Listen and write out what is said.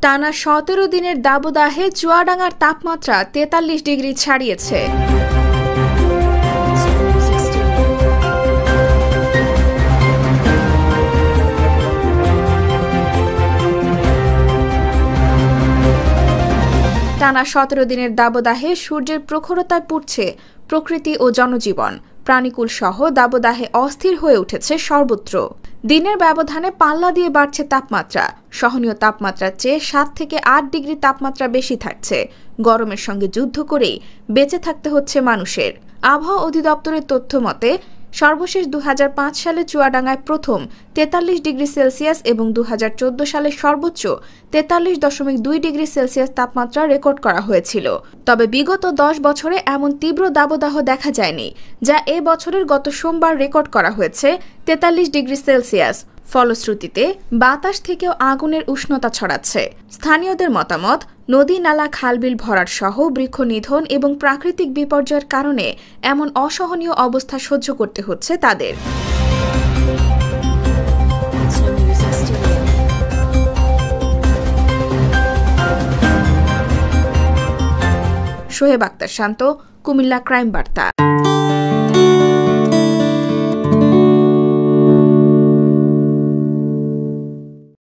টানা ১৭ দিনের দাবদাহে চুয়াডাঙ্গার তাপমাত্রা ৪৩ ডিগ্রি ছাড়িয়েছে। টানা ১৭ দিনের দাবদাহে সূর্যের প্রখরতায় পুড়ছে প্রকৃতি ও জনজীবন। প্রাণীকুল সহ দাবদাহে অস্থির হয়ে উঠেছে সর্বত্র। দিনের ব্যবধানে পাল্লা দিয়ে বাড়ছে তাপমাত্রা। সহনীয় তাপমাত্রার চেয়ে ৭ থেকে ৮ ডিগ্রি তাপমাত্রা বেশি থাকছে। গরমের সঙ্গে যুদ্ধ করেই বেঁচে থাকতে হচ্ছে মানুষের। আবহাওয়া অধিদপ্তরের তথ্য মতে সর্বশেষ ২০০৫ সালে চুয়াডাঙ্গায় প্রথম ৪৩ ডিগ্রি সেলসিয়াস এবং ২০১৪ সালে সর্বোচ্চ ৪৩.২ ডিগ্রি সেলসিয়াস তাপমাত্রা রেকর্ড করা হয়েছিল। তবে বিগত ১০ বছরে এমন তীব্র দাবদাহ দেখা যায়নি, যা এ বছরের গত সোমবার রেকর্ড করা হয়েছে ৪৩ ডিগ্রি সেলসিয়াস। ফলশ্রুতিতে বাতাস থেকেও আগুনের উষ্ণতা ছড়াচ্ছে। স্থানীয়দের মতামত, নদী নালা খালবিল ভরাট সহ বৃক্ষ নিধন এবং প্রাকৃতিক বিপর্যয়ের কারণে এমন অসহনীয় অবস্থা সহ্য করতে হচ্ছে তাদের। শোয়েব আক্তার শান্ত, কুমিল্লা ক্রাইম বার্তা।